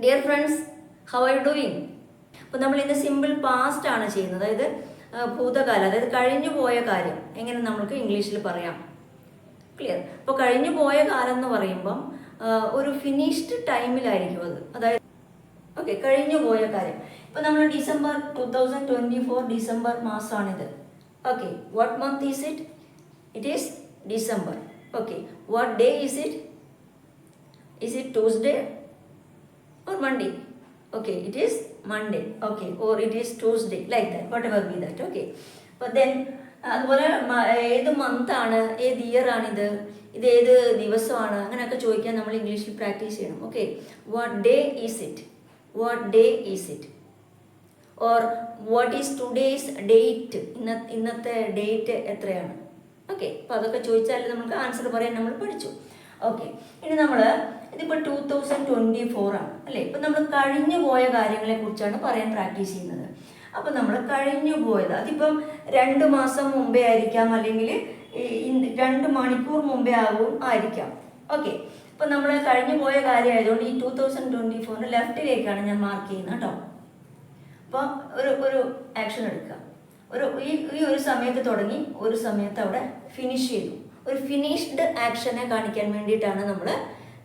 Dear friends, how are you doing? അപ്പോൾ നമ്മൾ ഇന്ന് സിമ്പിൾ പാസ്റ്റ് ആണ് ചെയ്യുന്നത്. അതായത് ഭൂതകാലം, അതായത് കഴിഞ്ഞു പോയ കാര്യം എങ്ങനെ നമുക്ക് ഇംഗ്ലീഷിൽ പറയാം. ക്ലിയർ? അപ്പോൾ കഴിഞ്ഞു പോയ കാലം എന്ന് പറയുമ്പം ഒരു ഫിനിഷ്ഡ് ടൈമിലായിരിക്കും അത്. അതായത് ഓക്കെ, കഴിഞ്ഞു പോയ കാര്യം. ഇപ്പം നമ്മൾ ഡിസംബർ 2024 ഡിസംബർ മാസമാണിത്. Okay, what month is it? It is December. Okay, what day is it? Is it Tuesday or Monday? Okay, it is Monday. Okay, or it is Tuesday, like that, whatever be that. Okay, but then അതുപോലെ ഏത് month ആണ്, ഏത് year ആണിത്, ഇത് ഏത് ദിവസമാണ്, അങ്ങനെയൊക്കെ ചോദിക്കാൻ നമ്മൾ ഇംഗ്ലീഷിൽ പ്രാക്ടീസ് ചെയ്യണം. Okay, what day is it? What day is it? Or what is today's date? ഇന്നത്തെ ഡേറ്റ് എത്രയാണ്? ഓക്കെ, അപ്പോൾ അതൊക്കെ ചോദിച്ചാൽ നമുക്ക് ആൻസർ പറയാൻ നമ്മൾ പഠിച്ചു. ഓക്കെ, ഇനി നമ്മൾ ഇതിപ്പോൾ 2024 ആണ് അല്ലേ. ഇപ്പം നമ്മൾ കഴിഞ്ഞു പോയ കാര്യങ്ങളെ കുറിച്ചാണ് പറയാൻ പ്രാക്ടീസ് ചെയ്യുന്നത്. അപ്പം നമ്മൾ കഴിഞ്ഞു പോയത് അതിപ്പം 2 മാസം മുമ്പേ ആയിരിക്കാം, അല്ലെങ്കിൽ 2 മണിക്കൂർ മുമ്പേ ആയിരിക്കാം. ഓക്കെ, അപ്പം നമ്മൾ കഴിഞ്ഞു പോയ കാര്യമായതുകൊണ്ട് ഈ 2024 ലെഫ്റ്റിലേക്കാണ് ഞാൻ മാർക്ക് ചെയ്യുന്നത് കേട്ടോ. അപ്പോൾ ഒരു ആക്ഷൻ എടുക്കുക. ഈ ഒരു സമയത്ത് തുടങ്ങി ഒരു സമയത്ത് അവിടെ ഫിനിഷ് ചെയ്തു. ഒരു ഫിനിഷ്ഡ് ആക്ഷനെ കാണിക്കാൻ വേണ്ടിയിട്ടാണ് നമ്മൾ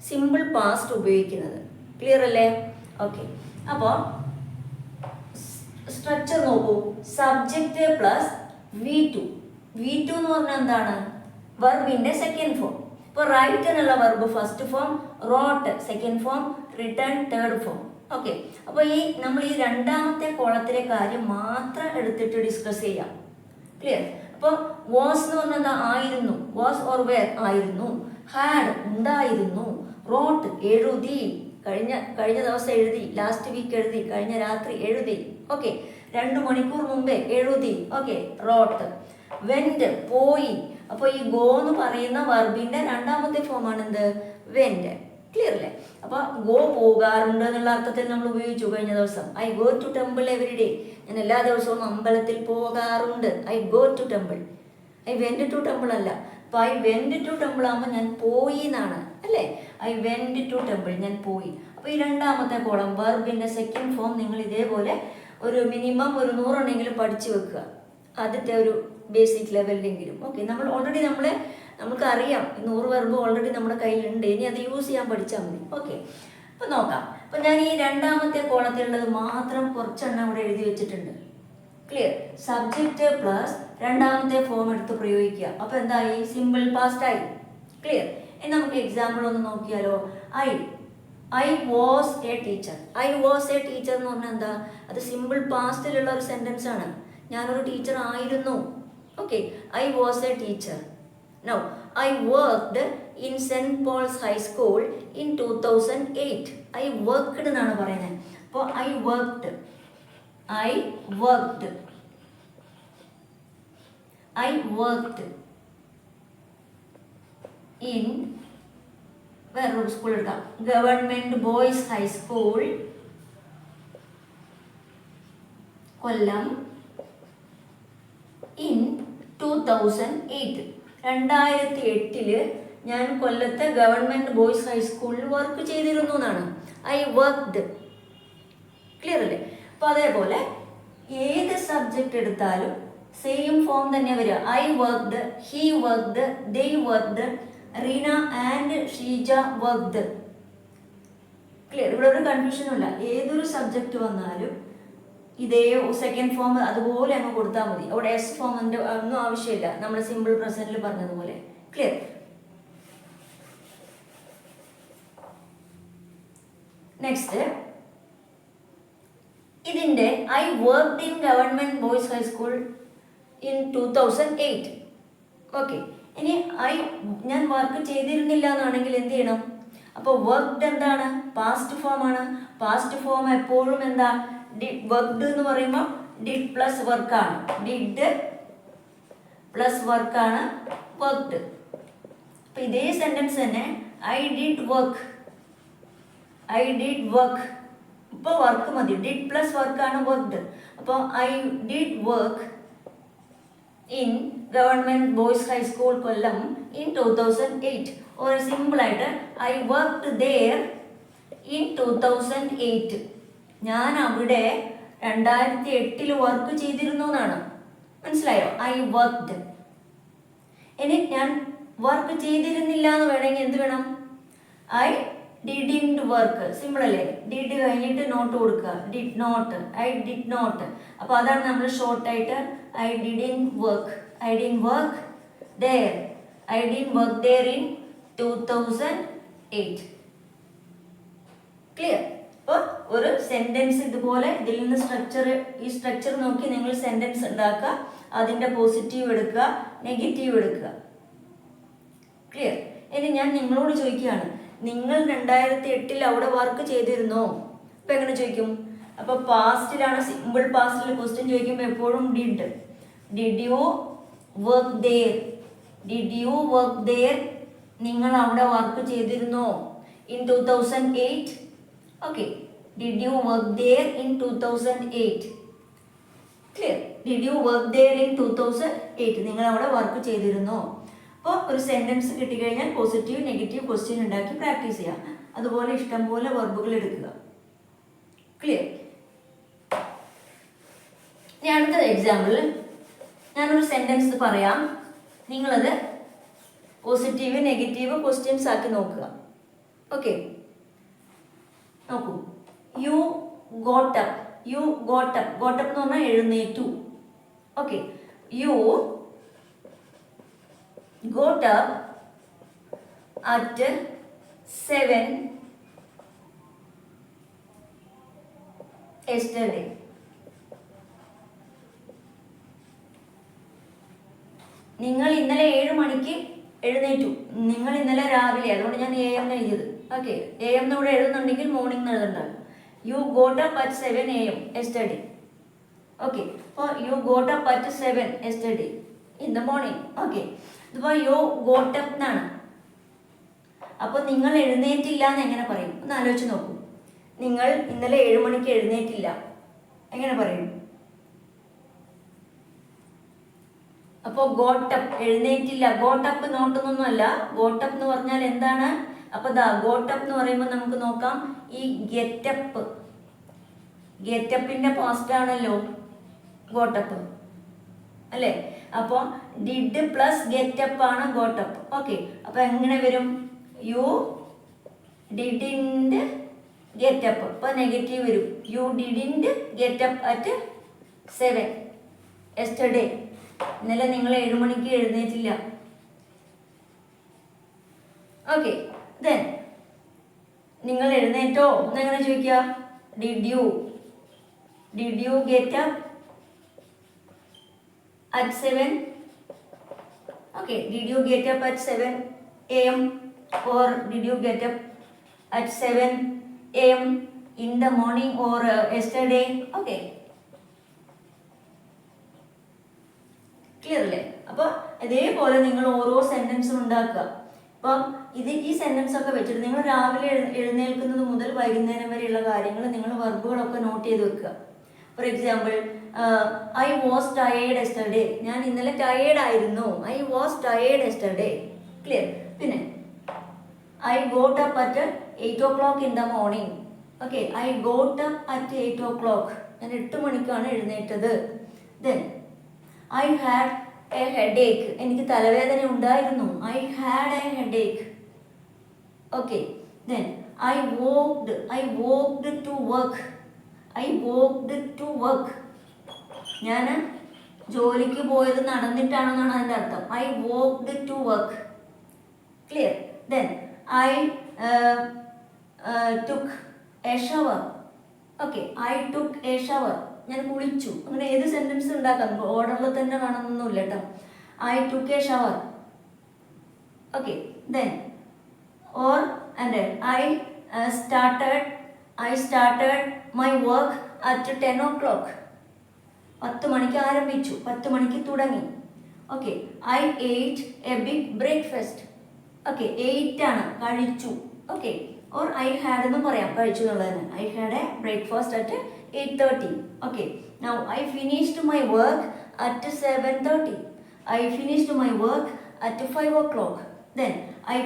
സിമ്പിൾ പാസ്റ്റ് ഉപയോഗിക്കുന്നത്. ക്ലിയർ അല്ലേ? ഓക്കെ, അപ്പോൾ സ്ട്രക്ചർ നോക്കൂ. Subject plus V2. V2 എന്ന് പറഞ്ഞാൽ എന്താണ്? വെർബിന്റെ സെക്കൻഡ് ഫോം. ഇപ്പോൾ റൈറ്റ് എന്നുള്ള verb first form, wrote second form, written third form. Okay, അപ്പോൾ നമ്മൾ ഈ രണ്ടാമത്തെ കോളത്തിലെ കാര്യം മാത്രം എടുത്തിട്ട് ഡിസ്കസ് ചെയ്യാം. ക്ലിയർ? അപ്പോൾ വാസ് എന്ന് പറഞ്ഞാൽ എന്താ? ആയിരുന്നു. വാസ് ഓർ വേർ ആയിരുന്നു. ഹാഡ് ഉണ്ടായിരുന്നു. റോട്ട് എഴുതി. കഴിഞ്ഞ ദിവസം എഴുതി. ലാസ്റ്റ് വീക്ക് എഴുതി. കഴിഞ്ഞ രാത്രി എഴുതി. ഓക്കെ, 2 മണിക്കൂർ മുമ്പേ എഴുതി. Okay, rote. വെന്റ് പോയി. അപ്പോൾ ഈ ഗോ എന്ന് പറയുന്ന വെർബിന്റെ രണ്ടാമത്തെ ഫോമാണ് എന്ത്? വെന്റ്. ക്ലിയർ അല്ലേ? അപ്പോൾ ഗോ പോകാറുണ്ട് എന്നുള്ള അർത്ഥത്തിൽ നമ്മൾ ഉപയോഗിച്ചു കഴിഞ്ഞ ദിവസം. I go to temple every day. ഞാൻ എല്ലാ ദിവസവും അമ്പലത്തിൽ പോകാറുണ്ട്. I go to temple. I went to temple അല്ല. അപ്പോൾ ഐ വെന്റ് ടു ടെമ്പിൾ ആകുമ്പോൾ ഞാൻ പോയി എന്നാണ് അല്ലേ. ഐ വെന്റ് ടു ടെമ്പിൾ, ഞാൻ പോയി. അപ്പോൾ ഈ രണ്ടാമത്തെ കോളം വെർബിന്റെ സെക്കൻഡ് ഫോം നിങ്ങൾ ഇതേപോലെ ഒരു മിനിമം ഒരു 100 എണ്ണെങ്കിലും പഠിച്ചു വെക്കുക. ആദ്യത്തെ ഒരു ബേസിക് ലെവലിലെങ്കിലും. ഓക്കെ, നമ്മൾ ഓൾറെഡി നമുക്കറിയാം 100 വെർബ് ഓൾറെഡി നമ്മുടെ കയ്യിലുണ്ട്. ഇനി അത് യൂസ് ചെയ്യാൻ പഠിച്ചാൽ മതി. ഓക്കെ, അപ്പോൾ നോക്കാം. അപ്പോൾ ഞാൻ ഈ രണ്ടാമത്തെ കോളത്തിലുള്ളത് മാത്രം കുറച്ചെണ്ണം ഇവിടെ എഴുതി വെച്ചിട്ടുണ്ട്. ക്ലിയർ? സബ്ജക്റ്റ് പ്ലസ് രണ്ടാമത്തെ ഫോം എടുത്ത് പ്രയോഗിക്കുക. അപ്പോൾ എന്തായി? സിമ്പിൾ പാസ്റ്റ് ആയി. ക്ലിയർ? ഇനി നമുക്ക് എക്സാമ്പിൾ ഒന്ന് നോക്കിയാലോ. I was A teacher. I was A teacher എന്ന് പറഞ്ഞാൽ എന്താ? അത് സിമ്പിൾ പാസ്റ്റിലുള്ള ഒരു സെന്റൻസ് ആണ്. ഞാനൊരു ടീച്ചർ ആയിരുന്നു. Okay, I was A teacher. Now, I worked in St. Paul's High School in 2008. I worked എന്നാണ് പറയുന്നത്. അപ്പോൾ I worked in വേറൊരു സ്കൂൾ എടുക്കാം. Government boys high school Kollam in 2008. 2008 ഞാൻ കൊല്ലത്തെ ഗവൺമെന്റ് ബോയ്സ് ഹൈസ്കൂളിൽ വർക്ക് ചെയ്തിരുന്നു എന്നാണ്. I worked. ക്ലിയർ അല്ലേ? അപ്പോൾ അതേപോലെ ഏത് സബ്ജക്റ്റ് എടുത്താലും സെയിം ഫോം തന്നെ വരിക. I worked, he worked, they worked, Reena and Sheeja worked. Clear? ഇവിടെ ഒരു കൺഫ്യൂഷനും ഇല്ല. ഏതൊരു സബ്ജക്റ്റ് വന്നാലും ഇതേ സെക്കൻഡ് ഫോം അതുപോലെ അങ്ങ് കൊടുത്താൽ മതി. അവിടെ എസ് ഫോമിൻ്റെ ഒന്നും ആവശ്യമില്ല, നമ്മൾ സിമ്പിൾ പ്രസന്റിൽ പറഞ്ഞതുപോലെ. ക്ലിയർ? നെക്സ്റ്റ്, ഇതിൻ്റെ I worked in government boys high school in 2008. Okay, ഇനി ഞാൻ വർക്ക് ചെയ്തിരുന്നില്ല എന്നാണെങ്കിൽ എന്ത് ചെയ്യണം? അപ്പോൾ വർക്ക്ഡ് എന്താണ്? പാസ്റ്റ് ഫോം ആണ്. പാസ്റ്റ് ഫോം എപ്പോഴും എന്താ? വർക്ക്ഡ് എന്ന് പറയുമ്പോൾ ഡിഡ് പ്ലസ് വർക്കാണ്. ഡിഡ് പ്ലസ് വർക്കാണ് വർക്ക്ഡ്. അപ്പം ഇതേ സെൻറ്റൻസ് തന്നെ ഐ ഡിഡ് വർക്ക്. ഇപ്പോൾ വർക്ക് മതി. ഡിഡ് പ്ലസ് വർക്കാണ് വർക്ക്ഡ്. അപ്പോൾ I did work in government boys high school Kollam in 2008. ഒരു സിമ്പിളായിട്ട് ഐ വർക്ക്ഡ് there ഇൻ 2008. ഞാൻ അവിടെ 2008 വർക്ക് ചെയ്തിരുന്നു എന്നാണ്. മനസ്സിലായോ? I worked. ഇനി ഞാൻ വർക്ക് ചെയ്തിരുന്നില്ല എന്ന് വേണമെങ്കിൽ എന്ത് വേണം? I didn't work. സിമ്പിൾ അല്ലേ? ഡിഡ് കഴിഞ്ഞിട്ട് നോട്ട് കൊടുക്കുക. Did not. I did not. അപ്പോൾ അതാണ് നമ്മൾ ഷോർട്ടായിട്ട് I didn't work. I didn't work there. I didn't work there in 2008. Clear? അപ്പോൾ ഒരു സെൻറ്റൻസ് ഇതുപോലെ ഇതിൽ നിന്ന് ഈ സ്ട്രക്ചർ നോക്കി നിങ്ങൾ സെൻറ്റൻസ് ഉണ്ടാക്കുക. അതിൻ്റെ പോസിറ്റീവ് എടുക്കുക, നെഗറ്റീവ് എടുക്കുക. ക്ലിയർ? ഇനി ഞാൻ നിങ്ങളോട് ചോദിക്കുകയാണ്, നിങ്ങൾ 2008 അവിടെ വർക്ക് ചെയ്തിരുന്നോ? അപ്പം എങ്ങനെ ചോദിക്കും? അപ്പോൾ പാസ്റ്റിലാണ്, സിമ്പിൾ പാസ്റ്റിൽ ക്വസ്റ്റ്യൻ ചോദിക്കുമ്പോൾ എപ്പോഴും did. Did you work there? Did you work there? നിങ്ങൾ അവിടെ വർക്ക് ചെയ്തിരുന്നോ? In 2008. Okay, did you work there in 2008? Clear? Did you work there in 2008? നിങ്ങൾ അവിടെ വർക്ക് ചെയ്തിരുന്നോ? അപ്പോൾ ഒരു സെൻറ്റൻസ് കിട്ടിക്കഴിഞ്ഞാൽ പോസിറ്റീവ് നെഗറ്റീവ് ക്വസ്റ്റ്യൻ ഉണ്ടാക്കി പ്രാക്ടീസ് ചെയ്യാം. അതുപോലെ ഇഷ്ടംപോലെ വെർബുകൾ എടുക്കുക. ക്ലിയർ? ഇനി അടുത്ത എക്സാമ്പിൾ ഞാനൊരു സെൻറ്റൻസ് പറയാം. നിങ്ങളത് പോസിറ്റീവ് നെഗറ്റീവ് ക്വസ്റ്റ്യൻസ് ആക്കി നോക്കുക. ഓക്കെ, നോക്കൂ. You got up. You got up. Got up എന്ന് പറഞ്ഞാൽ എഴുന്നേറ്റു. Okay, you got up at 7 yesterday. നിങ്ങൾ ഇന്നലെ 7 മണിക്ക് എഴുന്നേറ്റു. നിങ്ങൾ ഇന്നലെ രാവിലെ, അതുകൊണ്ട് ഞാൻ AM എഴുതിയത്. ഓക്കെ, AM ഇവിടെ എഴുതുന്നുണ്ടെങ്കിൽ മോർണിംഗ് എഴുതണ്ടാവും. You got up at 7 AM yesterday. Okay, അപ്പോൾ you got up at 7 yesterday in the morning. Okay, ഇതിപ്പോൾ യു ഗോട്ട് അപ്പ് എന്നാണ്. അപ്പോൾ നിങ്ങൾ എഴുന്നേറ്റില്ല എന്ന് എങ്ങനെ പറയും? ഒന്ന് ആലോചിച്ച് നോക്കൂ. നിങ്ങൾ ഇന്നലെ 7 മണിക്ക് എഴുന്നേറ്റില്ല, എങ്ങനെ പറയും? അപ്പോൾ ഗോട്ടപ്പ്, എഴുന്നേറ്റില്ല. ഗോട്ടപ്പ് നോട്ടൊന്നൊന്നുമല്ല. ഗോട്ടപ്പ് എന്ന് പറഞ്ഞാൽ എന്താണ്? അപ്പോൾ ഗോട്ടപ്പ് എന്ന് പറയുമ്പോൾ നമുക്ക് നോക്കാം. ഈ ഗെറ്റപ്പ്, ഗെറ്റപ്പിൻ്റെ പാസ്റ്റ് ആണല്ലോ ഗോട്ടപ്പ് അല്ലേ? അപ്പോൾ ഡിഡ് പ്ലസ് ഗെറ്റപ്പ് ആണ് ഗോട്ടപ്പ്. ഓക്കെ, അപ്പോൾ എങ്ങനെ വരും? You didn't get up. അപ്പോൾ നെഗറ്റീവ് വരും. You didn't get up at 7 yesterday. ഇന്നലെ നിങ്ങൾ 7 മണിക്ക് എഴുന്നേറ്റില്ല. ഓക്കെ, ദെൻ നിങ്ങൾ എഴുന്നേറ്റോ എന്നെങ്ങനെ ചോദിക്കുക? Did you get up at 7? Okay, did you get up at 7 AM or did you get up at 7 AM in the morning or yesterday? Okay, clear അല്ലേ? അപ്പോൾ ഇതേപോലെ നിങ്ങൾ ഓരോ സെൻറ്റൻസും ഉണ്ടാക്കുക. അപ്പം ഈ സെൻറ്റൻസ് ഒക്കെ വെച്ചിട്ട് നിങ്ങൾ രാവിലെ എഴുന്നേൽക്കുന്നത് മുതൽ വൈകുന്നേരം വരെയുള്ള കാര്യങ്ങൾ നിങ്ങൾ വെർബുകളൊക്കെ നോട്ട് ചെയ്ത് വെക്കുക. For example, I was tired yesterday. ഞാൻ ഇന്നലെ ടയേർഡ് ആയിരുന്നു. I was tired yesterday. Clear? പിന്നെ I got up at 8 o'clock in the morning. Okay, I got up at 8 o'clock. ഞാൻ 8 മണിക്കാണ് എഴുന്നേറ്റത്. Then I had a headache. എനിക്ക് തലവേദന ഉണ്ടായിരുന്നു. I had a headache. Okay, then I walked to work. I walked to work. ഞാൻ ജോലിക്ക് പോയത് നടന്നിട്ടാണെന്നാണ് അതിൻ്റെ അർത്ഥം. I walked to work. Clear? Then I took a shower. Okay, I took a shower. ഞാൻ കുളിച്ചു. അങ്ങനെ ഏത് സെൻറ്റൻസ് ഉണ്ടാക്കാം, ഓർഡറിൽ തന്നെ വേണമെന്നൊന്നുമില്ല കേട്ടോ. I took a shower. Okay, then or and I started my work at 10 o'clock. 10 മണിക്ക് ആരംഭിച്ചു, 10 മണിക്ക് തുടങ്ങി. Okay, I ate a big breakfast. Okay, 8 ആണ്, കഴിച്ചു. ഓക്കെ, ഓർ ഐ ഹാഡ് എന്ന് പറയാം, കഴിച്ചു എന്നുള്ളതിന്. I had A breakfast at 8:30. Okay, now I finished my work at 7:30. I finished my work at 5 o'clock. Then I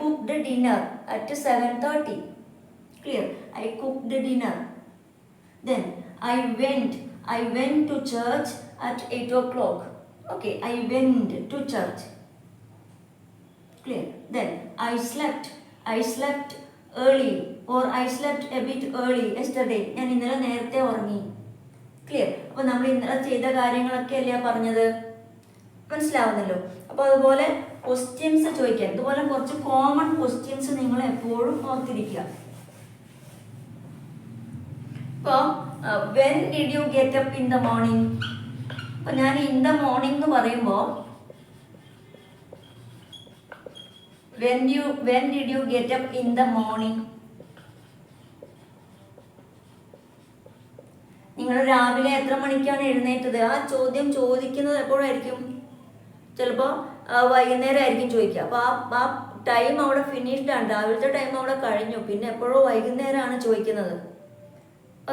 cooked dinner at 7:30. Clear? I cooked dinner. Then I went to church at 8 o'clock. Okay, I went to church. Clear? Then I slept early, or I slept a bit early yesterday. ഞാൻ ഇന്നലെ നേരത്തെ ഉറങ്ങി. Clear? അപ്പോൾ നമ്മൾ ഇന്നലെ ചെയ്ത കാര്യങ്ങളൊക്കെ അല്ലേ പറഞ്ഞത്? മനസ്സിലാവുന്നല്ലോ. അപ്പോൾ അതുപോലെ ക്വസ്റ്റ്യൻസ് ചോദിക്കാൻ, ഇതുപോലെ കുറച്ച് കോമൺ ക്വസ്റ്റ്യൻസ് നിങ്ങൾ എപ്പോഴും ഓർത്തിരിക്കുക. ഇപ്പോൾ when did you get up in the morning? അപ്പോൾ ഞാൻ ഇൻ ദ മോർണിംഗ് എന്ന് പറയുമ്പോൾ when did you get up in the morning? നിങ്ങൾ രാവിലെ എത്ര മണിക്കാണ് എഴുന്നേറ്റത്? ആ ചോദ്യം ചോദിക്കുന്നത് എപ്പോഴായിരിക്കും? ചിലപ്പോൾ വൈകുന്നേരം ആയിരിക്കും ചോദിക്കുക. അപ്പോൾ ആ ടൈം അവിടെ ഫിനിഷ്ഡ് ആണ്, രാവിലത്തെ ടൈം അവിടെ കഴിഞ്ഞു, പിന്നെ എപ്പോഴോ വൈകുന്നേരമാണ് ചോദിക്കുന്നത്.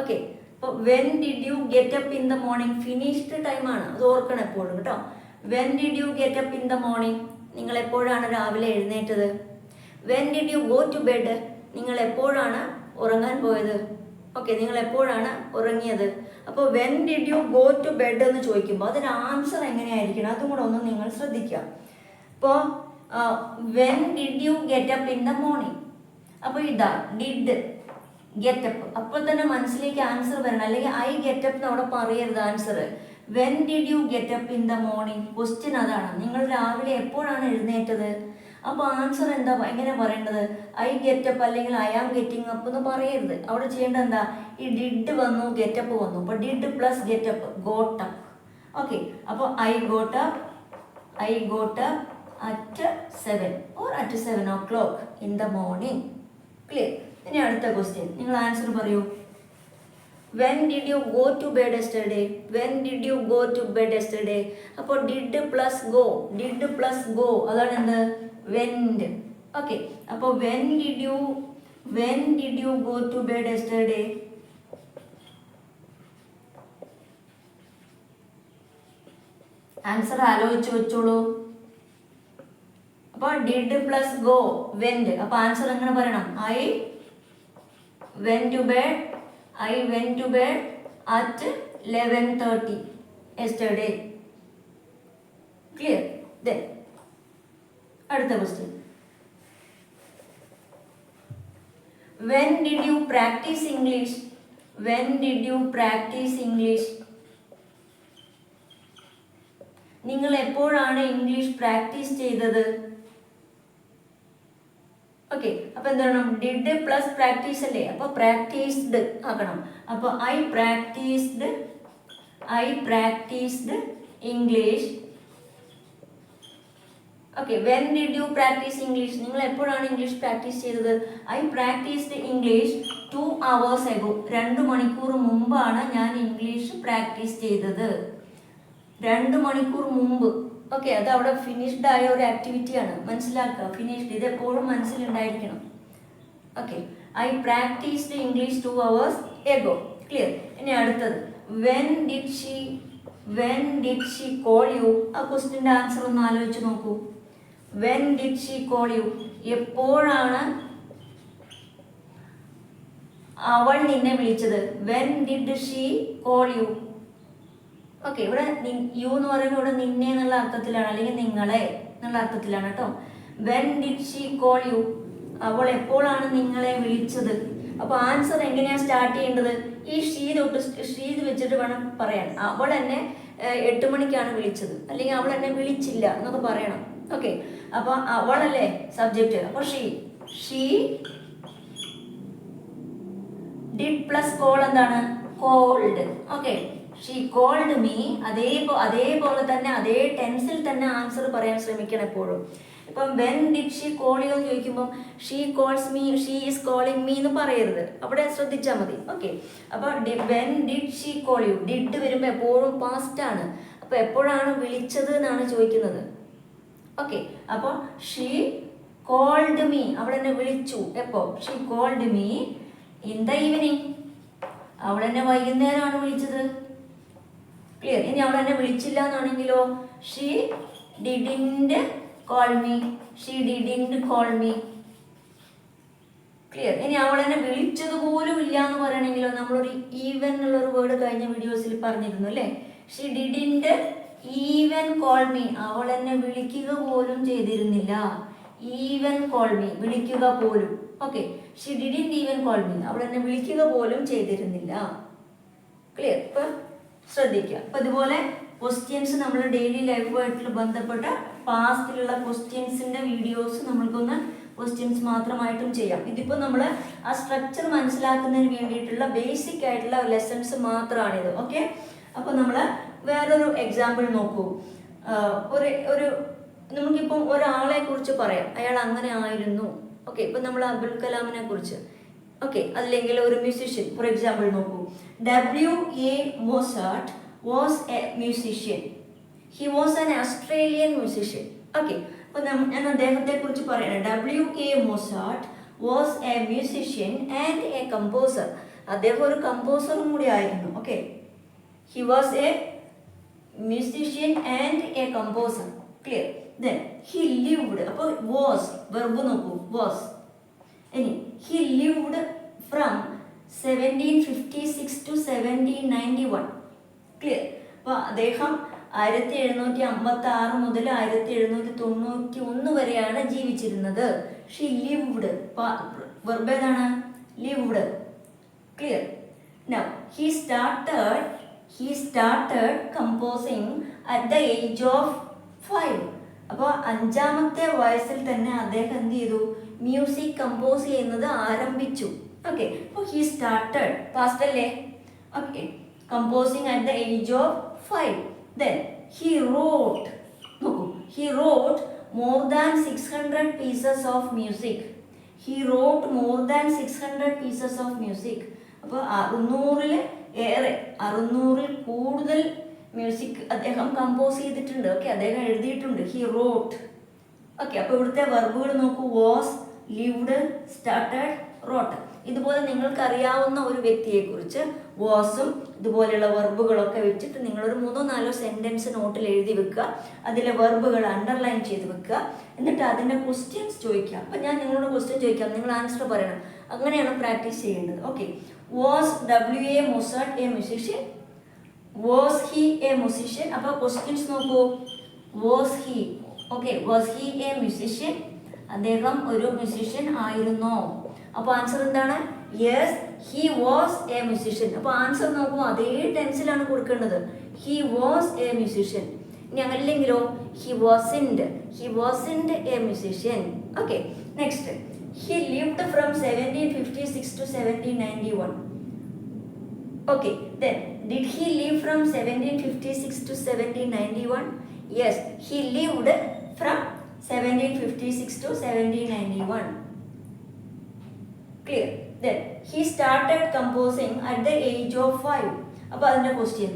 ഓക്കെ, അപ്പോൾ when did you get up in the morning finished ടൈമാണ്, അത് ഓർക്കണം എപ്പോഴും കേട്ടോ. When did you get up in the morning, നിങ്ങൾ എപ്പോഴാണ് രാവിലെ എഴുന്നേറ്റത്? When did you go to bed, നിങ്ങൾ എപ്പോഴാണ് ഉറങ്ങാൻ പോയത്? ഓക്കെ, നിങ്ങൾ എപ്പോഴാണ് ഉറങ്ങിയത്? അപ്പോൾ when did you go to bed എന്ന് ചോദിക്കുമ്പോൾ അതിന് ആൻസർ എങ്ങനെയായിരിക്കണം അതും കൂടെ ഒന്ന് നിങ്ങൾ ശ്രദ്ധിക്കുക. ഇപ്പോൾ when did you get up in the morning, അപ്പോൾ ഇതാ ഡിഡ് ഗെറ്റ് അപ്പ്, അപ്പോൾ തന്നെ മനസ്സിലേക്ക് ആൻസർ വരണം, അല്ലെങ്കിൽ ഐ ഗെറ്റ് അപ്പ് അവിടെ പറയരുത് answer. When did you get up in the morning, question അതാണ്, നിങ്ങൾ രാവിലെ എപ്പോഴാണ് എഴുന്നേറ്റത്? അപ്പോൾ ആൻസർ എന്താ, എങ്ങനെ പറയേണ്ടത്? ഐ ഗെറ്റ് അപ്പ് അല്ലെങ്കിൽ ഐ ആം ഗെറ്റിംഗ് അപ്പ് എന്ന് പറയരുത്. അവിടെ ചെയ്യേണ്ടത് എന്താ, ഈ ഡിഡ് വന്നു ഗെറ്റപ്പ് വന്നു, അപ്പോൾ did plus get up got up. Okay, അപ്പോൾ I got up at 7 or at 7 o'clock in the morning. Clear? ഇനി അടുത്ത ക്വസ്റ്റ്യൻ, നിങ്ങൾ ആൻസർ പറയൂ. When did you go to bed yesterday? When did you go to bed yesterday? അപ്പോൾ did plus go അതാണ് എന്ത്, went. Okay, അപ്പോൾ when did you go to bed yesterday? Answer ആലോചിച്ച് വെച്ചോളൂ. അപ്പോൾ ഡിഡ് പ്ലസ് ഗോ വെൻഡ്, അപ്പോൾ answer എങ്ങനെ പറയണം? I went to bed at 11:30 yesterday. Clear? Then അടുത്ത question, when did you practice English? When did you practice English? നിങ്ങൾ എപ്പോഴാണ് English practice ചെയ്തത്? ഓക്കെ, അപ്പോൾ എന്താണ്, ഡിഡ് പ്ലസ് പ്രാക്ടീസ് അല്ലേ, അപ്പോൾ പ്രാക്ടീസ്ഡ് ആക്കണം. അപ്പോൾ I practised English. Okay, when did you practise English? നിങ്ങൾ എപ്പോഴാണ് ഇംഗ്ലീഷ് പ്രാക്ടീസ് ചെയ്തത്? I practised English 2 hours ago. 2 മണിക്കൂർ മുമ്പാണ് ഞാൻ ഇംഗ്ലീഷ് പ്രാക്ടീസ് ചെയ്തത്. 2 മണിക്കൂർ മുമ്പ്. ഓക്കെ, അത് അവിടെ ഫിനിഷ്ഡ് ആയ ഒരു ആക്ടിവിറ്റിയാണ്, മനസ്സിലാക്കുക. ഫിനിഷ്ഡ് ഇതെപ്പോഴും മനസ്സിലുണ്ടായിരിക്കണം. Okay, I practised English 2 hours ago. Clear? ഇനി അടുത്തത്, when did she call you? ആ ക്വസ്റ്റിൻ്റെ ആൻസർ ഒന്ന് ആലോചിച്ച് നോക്കൂ. When did she call you? എപ്പോഴാണ് അവൾ നിന്നെ വിളിച്ചത്? When did she call you? Okay, ഇവിടെ യു എന്ന് പറയുമ്പോൾ ഇവിടെ നിന്നെ എന്നുള്ള അർത്ഥത്തിലാണ്, അല്ലെങ്കിൽ നിങ്ങളെ എന്നുള്ള അർത്ഥത്തിലാണ് കേട്ടോ. When did she call U? അവൾ എപ്പോഴാണ് നിങ്ങളെ വിളിച്ചത്? അപ്പോൾ ആൻസർ എങ്ങനെയാണ് സ്റ്റാർട്ട് ചെയ്യേണ്ടത്? ഈ ഷീ വെച്ചിട്ട് വേണം പറയാൻ. അവൾ എന്നെ 8 മണിക്കാണ് വിളിച്ചത്, അല്ലെങ്കിൽ അവൾ എന്നെ വിളിച്ചില്ല എന്നൊക്കെ പറയണം. ഓക്കെ, അപ്പോൾ അവളല്ലേ സബ്ജക്റ്റ്, അപ്പോൾ ഷീ ഡിഡ് പ്ലസ് കോൾ എന്താണ്, called. Okay, she called me. അതേപോലെ തന്നെ അതേ ടെൻസിൽ തന്നെ ആൻസർ പറയാൻ ശ്രമിക്കണം എപ്പോഴും. ഇപ്പം when did she call U എന്ന് ചോദിക്കുമ്പം she calls me, she is calling me എന്ന് പറയരുത്, അവിടെ ശ്രദ്ധിച്ചാൽ മതി. ഓക്കെ, അപ്പോൾ when did she call U, did വരുമ്പോൾ എപ്പോഴും പാസ്റ്റ് ആണ്, അപ്പോൾ എപ്പോഴാണ് വിളിച്ചത് എന്നാണ് ചോദിക്കുന്നത്. ഓക്കെ, അപ്പോൾ ഷീ കോൾഡ് മീ, അവിടെ എന്നെ വിളിച്ചു. എപ്പോൾ? She called me in the evening, അവിടെ എന്നെ വൈകുന്നേരമാണ് വിളിച്ചത്. ക്ലിയർ? ഇനി അവൾ എന്നെ വിളിച്ചില്ല എന്നാണെങ്കിലോ, she didn't call me. Clear. ഇനി അവൾ എന്നെ വിളിച്ചത് പോലും ഇല്ല എന്ന് പറയണമെങ്കിലോ, നമ്മളൊരു ഈവൻ എന്നുള്ളൊരു വേർഡ് കഴിഞ്ഞ വീഡിയോസിൽ പറഞ്ഞിരുന്നു അല്ലേ. She didn't even call me, അവൾ എന്നെ വിളിക്കുക പോലും ചെയ്തിരുന്നില്ല. ഈവൻ കോൾ മീ, വിളിക്കുക പോലും. Okay, she didn't even call me, അവൾ എന്നെ വിളിക്കുക പോലും ചെയ്തിരുന്നില്ല. ക്ലിയർ. ഇപ്പൊ ശ്രദ്ധിക്കുക. അപ്പൊ ഇതുപോലെ ക്വസ്റ്റ്യൻസ് നമ്മൾ ഡെയിലി ലൈഫുമായിട്ട് ബന്ധപ്പെട്ട പാസ്റ്റിലുള്ള ക്വസ്റ്റ്യൻസിന്റെ വീഡിയോസ് നമ്മൾക്കൊന്ന് ക്വസ്റ്റ്യൻസ് മാത്രമായിട്ടും ചെയ്യാം. ഇതിപ്പോൾ നമ്മൾ ആ സ്ട്രക്ചർ മനസ്സിലാക്കുന്നതിന് വേണ്ടിയിട്ടുള്ള ബേസിക് ആയിട്ടുള്ള ലെസൺസ് മാത്രമാണിത്. ഓക്കെ, അപ്പോൾ നമ്മൾ വേറൊരു എക്സാമ്പിൾ നോക്കൂ. ഒരു നമുക്കിപ്പം ഒരാളെ കുറിച്ച് പറയാം, അയാൾ അങ്ങനെ ആയിരുന്നു. ഓക്കെ, ഇപ്പം നമ്മൾ അബ്ദുൽ കലാമിനെ കുറിച്ച്. ഓക്കെ, അല്ലെങ്കിൽ ഒരു മ്യൂസിഷ്യൻ. ഫോർ എക്സാമ്പിൾ നോക്കൂ, W.A. Mozart was a musician. He was an Australian musician. Okay, അപ്പോൾ ഞാൻ അദ്ദേഹത്തെ കുറിച്ച് പറയണം. W.A. Mozart was a musician and a composer. അദ്ദേഹം ഒരു കമ്പോസറും കൂടി ആയിരുന്നു. Okay, he was a musician and a composer. Clear. Then he lived. അപ്പോൾ was verb നോക്കൂ, was. ഇനി he lived from 1756 to 1791. Clear. അപ്പോൾ അദ്ദേഹം 1756 മുതൽ 1791 വരെയാണ് ജീവിച്ചിരുന്നത്. ഷി ലിവ്ഡ്, വെർബ് ഏതാണ്? Lived. Clear. Now he started composing at the age of 5. അപ്പോൾ 5-ാമത്തെ വയസ്സിൽ തന്നെ അദ്ദേഹം എന്ത് ചെയ്തു? മ്യൂസിക് കമ്പോസ് ചെയ്യുന്നത് ആരംഭിച്ചു. ഓക്കെ, അപ്പോൾ he started, past അല്ലേ? Okay, composing at the age of 5. Then he wrote, നോക്കൂ, he wrote more than 600 pieces of music. He wrote more than 600 pieces of music. അപ്പോൾ 600-ൽ കൂടുതൽ മ്യൂസിക് അദ്ദേഹം കമ്പോസ് ചെയ്തിട്ടുണ്ട്. Okay, അദ്ദേഹം എഴുതിയിട്ടുണ്ട്. He wrote. ഓക്കെ, അപ്പോൾ ഇവിടുത്തെ വെർബുകൾ നോക്കൂ, വാസ്, ലിവ്ഡ്, സ്റ്റാർട്ടഡ്, റോട്ട്. ഇതുപോലെ നിങ്ങൾക്ക് അറിയാവുന്ന ഒരു വ്യക്തിയെക്കുറിച്ച് വാസും ഇതുപോലെയുള്ള വെർബുകളൊക്കെ വെച്ചിട്ട് നിങ്ങളൊരു 3-4 സെൻറ്റൻസ് നോട്ടിൽ എഴുതി വെക്കുക. അതിലെ വെർബുകൾ അണ്ടർലൈൻ ചെയ്ത് വെക്കുക. എന്നിട്ട് അതിൻ്റെ ക്വസ്റ്റ്യൻസ് ചോദിക്കുക. അപ്പം ഞാൻ നിങ്ങളോട് ക്വസ്റ്റ്യൻ ചോദിക്കാം, നിങ്ങൾ ആൻസർ പറയണം. അങ്ങനെയാണ് പ്രാക്ടീസ് ചെയ്യേണ്ടത്. Okay, was W.A. Mozart a musician? Was he a musician? അപ്പോൾ ക്വസ്റ്റ്യൻസ് നോക്കൂ, was he. Okay, was he a musician? അദ്ദേഹം ഒരു മ്യൂസിഷ്യൻ ആയിരുന്നോ? അപ്പോൾ ആൻസർ എന്താണ്? Yes, he was a musician. അപ്പോൾ ആൻസർ നോക്കൂ, അതേ ടെൻസിലാണ് കൊടുക്കേണ്ടത്. He was a musician. ഇനി അങ്ങനെയില്ലെങ്കിലോ, he wasn't a musician. Okay, next, he lived from 1756 to 1791. Okay, then did he live from 1756 to 1791? Yes, he lived from 1756 to 1791. Clear. Then he started composing at the age of 5. അപ്പോൾ അതിൻ്റെ question,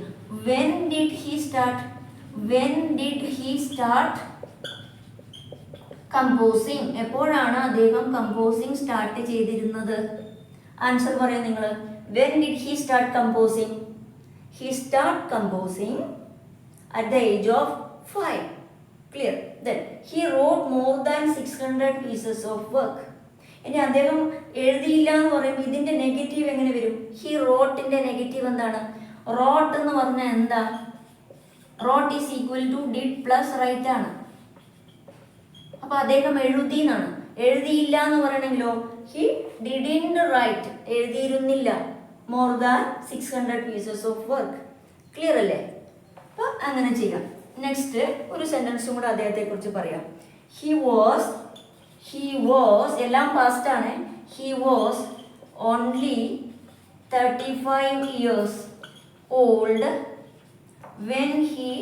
when did he start composing? എപ്പോഴാണ് അദ്ദേഹം composing start ചെയ്തിരുന്നത്? Answer പറയാം നിങ്ങൾ. When did he start composing? He started composing at the age of 5. Clear. Then he wrote more than 600 pieces of work. ഇനി അദ്ദേഹം എഴുതിയില്ല എന്ന് പറയുമ്പോൾ ഇതിൻ്റെ നെഗറ്റീവ് എങ്ങനെ വരും? ഹി റോട്ടിൻ്റെ നെഗറ്റീവ് എന്താണ്? റോട്ട് എന്ന് പറഞ്ഞാൽ എന്താ? Wrote is equal to did plus write ആണ്. അപ്പോൾ അദ്ദേഹം എഴുതി എന്നാണ്. എഴുതിയില്ല എന്ന് പറയണമെങ്കിലോ, ഹി ഡിഡിൻറ്റ് റൈറ്റ്, എഴുതിയിരുന്നില്ല more than 600 pieces of work. Clear അല്ലേ? അപ്പോൾ അങ്ങനെ ചെയ്യാം. നെക്സ്റ്റ് ഒരു സെൻറ്റൻസും കൂടെ അദ്ദേഹത്തെ കുറിച്ച് പറയാം. ഹി വാസ് എല്ലാം പാസ്റ്റ് ആണ്. He was only 35 years old when he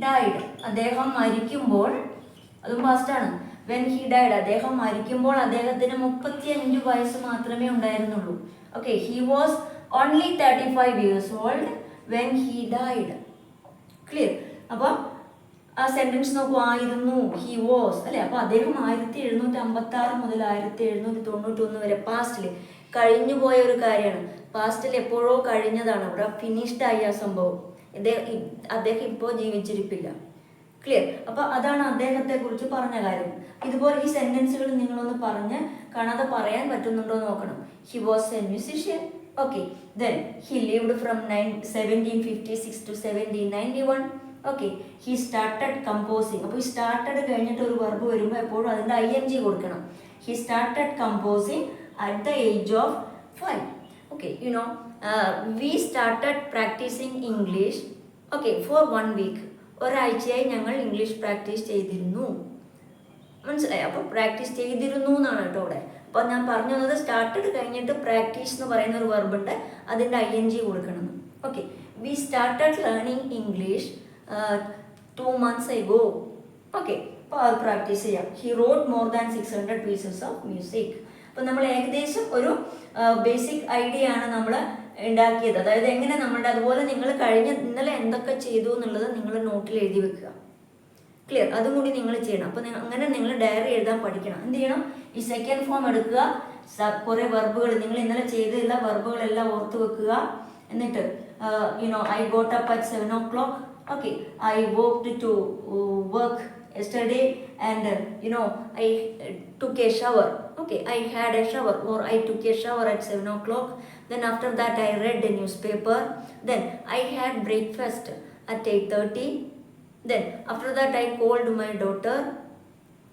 died. അദ്ദേഹം മരിക്കുമ്പോൾ, അതും പാസ്റ്റ് ആണ്. when he died, അദ്ദേഹം മരിക്കുമ്പോൾ അദ്ദേഹത്തിന് 35 വയസ്സ് മാത്രമേ ഉണ്ടായിരുന്നുള്ളൂ. Okay, he was only 35 years old when he died. Clear. അപ്പോൾ ആ സെൻറ്റൻസ് നോക്കൂ, ആയിരുന്നു, ഹി വാസ് അല്ലേ. അപ്പോൾ അദ്ദേഹം 1756 മുതൽ 1791 വരെ പാസ്റ്റിൽ കഴിഞ്ഞു പോയ ഒരു കാര്യമാണ്. പാസ്റ്റിൽ എപ്പോഴോ കഴിഞ്ഞതാണ്. അവിടെ ഫിനിഷ്ഡ് ആയ ആ സംഭവം. അദ്ദേഹം ഇപ്പോൾ ജീവിച്ചിരിപ്പില്ല. ക്ലിയർ? അപ്പോൾ അതാണ് അദ്ദേഹത്തെ കുറിച്ച് പറഞ്ഞ കാര്യം. ഇതുപോലെ ഈ സെന്റൻസുകൾ നിങ്ങളൊന്ന് പറഞ്ഞ് കാണാതെ പറയാൻ പറ്റുന്നുണ്ടോ എന്ന് നോക്കണം. He was a musician. Okay. Then he lived from 1756 to 1791. Okay. He started composing. അപ്പോൾ ഈ സ്റ്റാർട്ടഡ് കഴിഞ്ഞിട്ട് ഒരു വെർബ് വരുമ്പോൾ എപ്പോഴും അതിൻ്റെ ING കൊടുക്കണം. He started composing at the age of 5. Okay, we started practicing English, okay, for 1 week. ഒരാഴ്ചയായി ഞങ്ങൾ ഇംഗ്ലീഷ് പ്രാക്ടീസ് ചെയ്തിരുന്നു. മനസ്സിലായി? അപ്പോൾ പ്രാക്ടീസ് ചെയ്തിരുന്നു എന്നാണ് കേട്ടോ ഇവിടെ. അപ്പോൾ ഞാൻ പറഞ്ഞു തന്നത് സ്റ്റാർട്ടഡ് കഴിഞ്ഞിട്ട് പ്രാക്ടീസ് എന്ന് പറയുന്ന ഒരു വെർബ് ഉണ്ട്, അതിൻ്റെ ING കൊടുക്കണം. Okay. We started learning English 2 months ago. Okay. അപ്പോൾ അത് പ്രാക്ടീസ് ചെയ്യാം. He wrote more than 600 pieces of music. അപ്പോൾ നമ്മൾ ഏകദേശം ഒരു ബേസിക് ഐഡിയ ആണ് നമ്മൾ ഉണ്ടാക്കിയത്. അതായത് എങ്ങനെ നമ്മളുടെ, അതുപോലെ നിങ്ങൾ ഇന്നലെ എന്തൊക്കെ ചെയ്തു എന്നുള്ളത് നിങ്ങൾ നോട്ടിൽ എഴുതി വെക്കുക. ക്ലിയർ? അതും കൂടി നിങ്ങൾ ചെയ്യണം. അപ്പോൾ അങ്ങനെ നിങ്ങൾ ഡയറി എഴുതാൻ പഠിക്കണം. എന്ത് ചെയ്യണം? ഈ സെക്കൻഡ് ഫോം എടുക്കുക, കുറേ വെർബുകൾ നിങ്ങൾ ഇന്നലെ ചെയ്തിട്ടുള്ള വെർബുകളെല്ലാം ഓർത്ത് വെക്കുക. എന്നിട്ട് I got up at 7 o'clock. Okay. I walked to work yesterday, and I took a shower. Okay, I had a shower, or I took a shower at 7 o'clock. Then after that I read the newspaper. Then I had breakfast at 8:30. Then after that I called my daughter.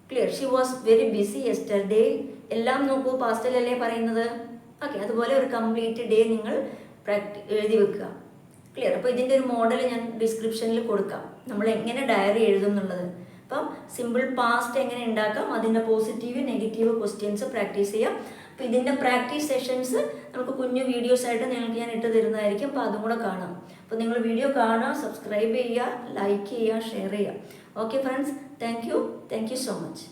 Clear? She was very busy yesterday. എല്ലാം നോക്കൂ, പാസ്റ്റിലല്ലേ പറയുന്നത്. Okay. അതുപോലെ ഒരു complete day നിങ്ങൾ എഴുതി വെക്കുക. Clear? അപ്പോൾ ഇതിൻ്റെ ഒരു മോഡൽ ഞാൻ ഡിസ്ക്രിപ്ഷനിൽ കൊടുക്കാം, നമ്മൾ എങ്ങനെ ഡയറി എഴുതും എന്നുള്ളത്. അപ്പം സിമ്പിൾ പാസ്റ്റ് എങ്ങനെ ഉണ്ടാക്കാം, അതിൻ്റെ പോസിറ്റീവ് നെഗറ്റീവ് ക്വസ്റ്റ്യൻസ് പ്രാക്ടീസ് ചെയ്യാം. അപ്പോൾ ഇതിൻ്റെ പ്രാക്ടീസ് സെഷൻസ് നമുക്ക് കുഞ്ഞു വീഡിയോസ് ആയിട്ട് നിങ്ങൾക്ക് ഞാൻ ഇട്ട് തരുന്നതായിരിക്കും. അപ്പോൾ അതും കൂടെ കാണാം. അപ്പോൾ നിങ്ങൾ വീഡിയോ കാണുക, സബ്സ്ക്രൈബ് ചെയ്യുക, ലൈക്ക് ചെയ്യുക, ഷെയർ ചെയ്യുക. Okay friends, thank you so much.